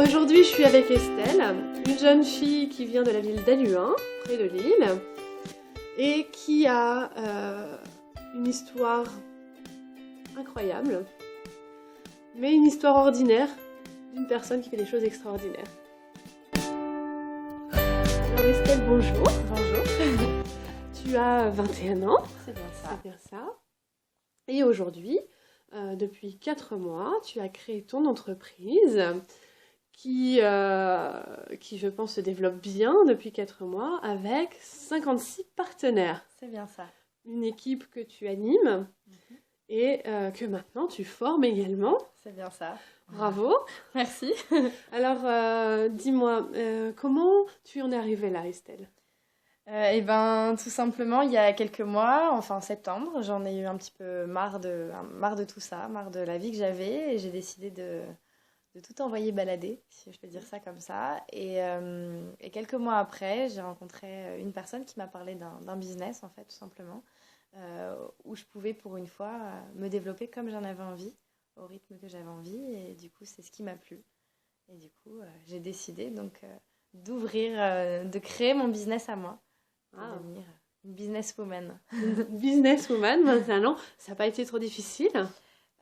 Aujourd'hui, je suis avec Estelle, une jeune fille qui vient de la ville d'Halluin, près de Lille, et qui a une histoire incroyable, mais une histoire ordinaire d'une personne qui fait des choses extraordinaires. Alors Estelle, bonjour. Bonjour. Tu as 21 ans. C'est bien ça. C'est bien ça. Et aujourd'hui, depuis 4 mois, tu as créé ton entreprise qui, je pense, se développe bien depuis 4 mois avec 56 partenaires. C'est bien ça. Une équipe que tu animes et que maintenant tu formes également. C'est bien ça. Bravo. Merci. Alors, dis-moi, comment tu en es arrivée là, Estelle ? Tout simplement, il y a quelques mois, enfin en septembre, j'en ai eu un petit peu marre de tout ça, marre de la vie que j'avais, et j'ai décidé de tout envoyer balader, si je peux dire ça comme ça. Et quelques mois après, j'ai rencontré une personne qui m'a parlé d'un business, en fait, tout simplement, où je pouvais pour une fois me développer comme j'en avais envie, au rythme que j'avais envie, et du coup, c'est ce qui m'a plu. Et du coup, j'ai décidé donc de créer mon business à moi. Devenir une businesswoman. Businesswoman, 21 ans, ça n'a pas été trop difficile ?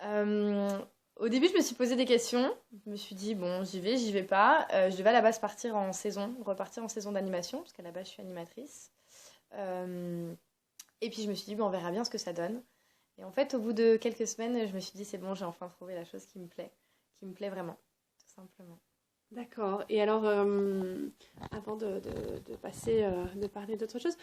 Au début, je me suis posé des questions. Je me suis dit, bon, j'y vais pas. Je devais à la base repartir en saison d'animation, parce qu'à la base, je suis animatrice. Et puis, je me suis dit, bon, on verra bien ce que ça donne. Et en fait, au bout de quelques semaines, je me suis dit, c'est bon, j'ai enfin trouvé la chose qui me plaît vraiment, tout simplement. D'accord. Et alors, avant de parler d'autre chose,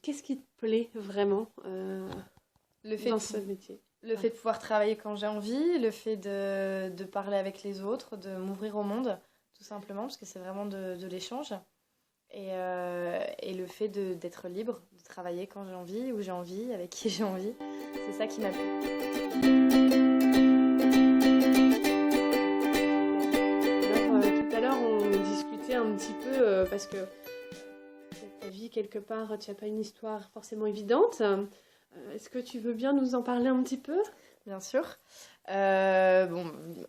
qu'est-ce qui te plaît vraiment dans ce métier ? Le fait de pouvoir travailler quand j'ai envie, le fait de parler avec les autres, de m'ouvrir au monde, tout simplement, parce que c'est vraiment de l'échange. Et le fait d'être libre, de travailler quand j'ai envie, où j'ai envie, avec qui j'ai envie, c'est ça qui m'a plu. Un petit peu parce que ta vie quelque part tu n'as pas une histoire forcément évidente. Est-ce que tu veux bien nous en parler un petit peu ? Bien sûr. À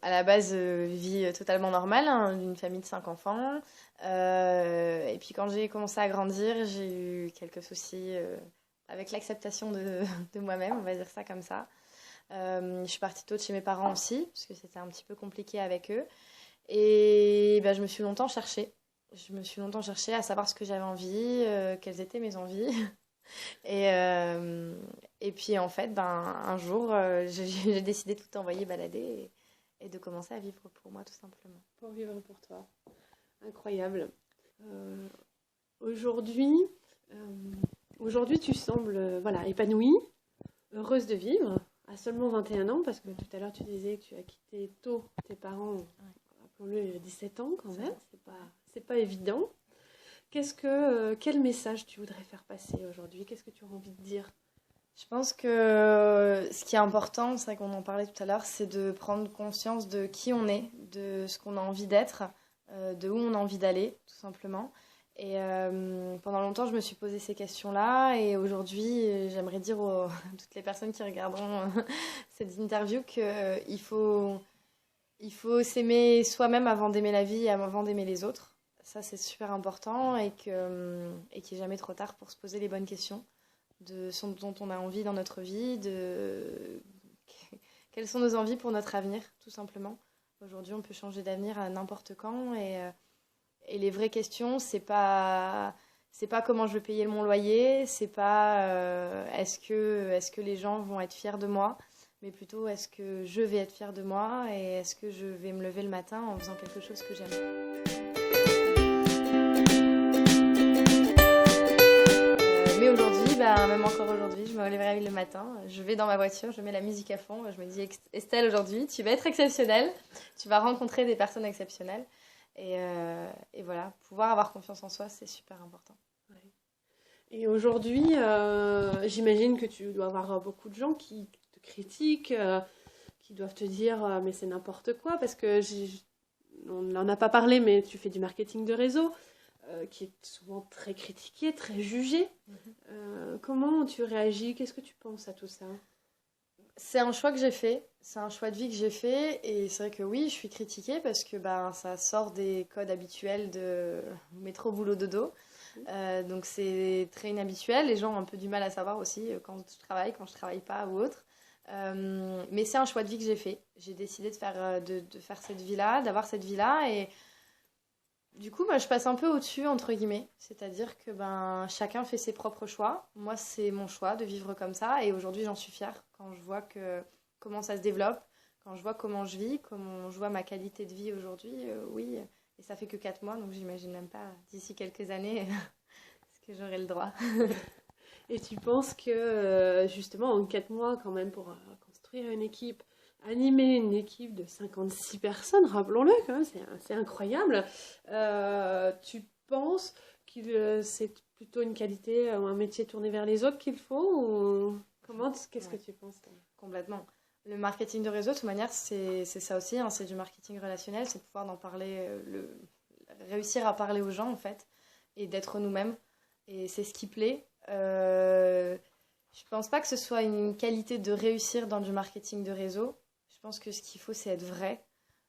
la base, vie totalement normale, hein, d'une famille de 5 enfants. Et puis quand j'ai commencé à grandir, j'ai eu quelques soucis avec l'acceptation de moi-même, on va dire ça comme ça. Je suis partie tôt de chez mes parents aussi, parce que c'était un petit peu compliqué avec eux. Et je me suis longtemps cherchée. À savoir ce que j'avais envie, quelles étaient mes envies. Et puis en fait, un jour, j'ai décidé de tout envoyer balader et de commencer à vivre pour moi, tout simplement. Pour vivre pour toi. Incroyable. Aujourd'hui, tu sembles épanouie, heureuse de vivre, à seulement 21 ans, parce que tout à l'heure tu disais que tu as quitté tôt tes parents. Ouais. Rappelons-le, 17 ans quand même, c'est pas évident. Quel message tu voudrais faire passer aujourd'hui ? Qu'est-ce que tu as envie de dire ? Je pense que ce qui est important, c'est vrai qu'on en parlait tout à l'heure, c'est de prendre conscience de qui on est, de ce qu'on a envie d'être, de où on a envie d'aller, tout simplement. Et pendant longtemps, je me suis posé ces questions-là, et aujourd'hui, j'aimerais dire à toutes les personnes qui regarderont cette interview qu'il faut s'aimer soi-même avant d'aimer la vie et avant d'aimer les autres. Ça, c'est super important et qu'il n'est jamais trop tard pour se poser les bonnes questions de ce dont on a envie dans notre vie, quelles sont nos envies pour notre avenir, tout simplement. Aujourd'hui, on peut changer d'avenir à n'importe quand et les vraies questions, c'est pas comment je vais payer mon loyer, c'est pas est-ce que les gens vont être fiers de moi, mais plutôt est-ce que je vais être fière de moi et est-ce que je vais me lever le matin en faisant quelque chose que j'aime. Mais aujourd'hui, même encore aujourd'hui, je me réveille le matin, je vais dans ma voiture, je mets la musique à fond, je me dis Estelle, aujourd'hui, tu vas être exceptionnelle, tu vas rencontrer des personnes exceptionnelles et voilà, pouvoir avoir confiance en soi, c'est super important. Et aujourd'hui, j'imagine que tu dois avoir beaucoup de gens qui te critiquent, qui doivent te dire mais c'est n'importe quoi, parce que on n'en a pas parlé, mais tu fais du marketing de réseau, qui est souvent très critiqué, très jugé. Comment tu réagis ? Qu'est-ce que tu penses à tout ça ? C'est un choix que j'ai fait, c'est un choix de vie que j'ai fait, et c'est vrai que oui, je suis critiquée parce que ben, ça sort des codes habituels de métro, boulot, dodo. Donc c'est très inhabituel, les gens ont un peu du mal à savoir aussi quand je travaille pas ou autre. Mais c'est un choix de vie que j'ai fait. J'ai décidé de faire cette vie-là, d'avoir cette vie-là, et du coup, moi, je passe un peu au-dessus, entre guillemets. C'est-à-dire que ben, chacun fait ses propres choix. Moi, c'est mon choix de vivre comme ça. Et aujourd'hui, j'en suis fière quand je vois comment ça se développe, quand je vois comment je vis, comment je vois ma qualité de vie aujourd'hui. Oui, et ça fait que 4 mois, donc j'imagine même pas d'ici quelques années est-ce que j'aurai le droit. Et tu penses que justement en 4 mois quand même pour construire une équipe, animer une équipe de 56 personnes, rappelons-le quand même, c'est incroyable. Tu penses que c'est plutôt une qualité ou un métier tourné vers les autres qu'il faut ou qu'est-ce que tu penses toi? Complètement. Le marketing de réseau, de toute manière, c'est ça aussi, hein, c'est du marketing relationnel, c'est de pouvoir d'en parler, réussir à parler aux gens en fait, et d'être nous-mêmes. Et c'est ce qui plaît. Je pense pas que ce soit une qualité de réussir dans du marketing de réseau. Je pense que ce qu'il faut, c'est être vrai.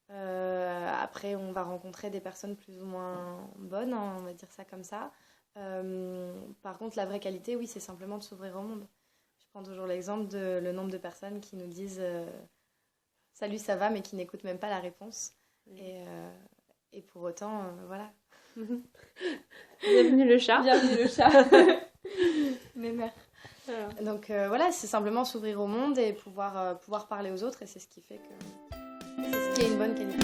Après, on va rencontrer des personnes plus ou moins bonnes, hein, on va dire ça comme ça. Par contre, la vraie qualité, oui, c'est simplement de s'ouvrir au monde. Je prends toujours l'exemple de le nombre de personnes qui nous disent salut, ça va, mais qui n'écoutent même pas la réponse. Oui. Et pour autant, voilà. Bienvenue le chat. Bienvenue le chat. Mes mères. Alors. Donc voilà, c'est simplement s'ouvrir au monde et pouvoir parler aux autres, et c'est ce qui fait que c'est ce qui est une bonne qualité.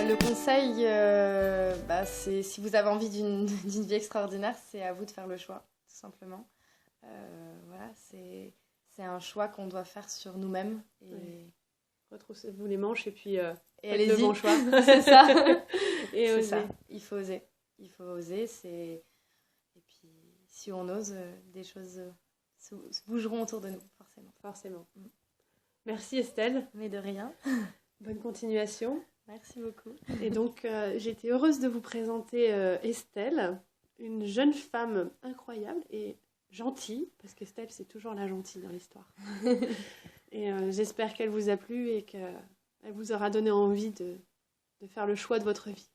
Le conseil, c'est si vous avez envie d'une vie extraordinaire, c'est à vous de faire le choix, tout simplement. Voilà, c'est un choix qu'on doit faire sur nous-mêmes. Et... Oui. Retroussez-vous les manches et puis faites le bon choix. C'est ça. Et c'est oser. Ça. Il faut oser. Il faut oser. Et puis, si on ose, des choses se bougeront autour de nous, forcément. Forcément. Merci Estelle. Mais de rien. Bonne continuation. Merci beaucoup. Et donc, j'étais heureuse de vous présenter Estelle, une jeune femme incroyable et gentille, parce qu'Estelle, c'est toujours la gentille dans l'histoire. Et j'espère qu'elle vous a plu et qu'elle vous aura donné envie de faire le choix de votre vie.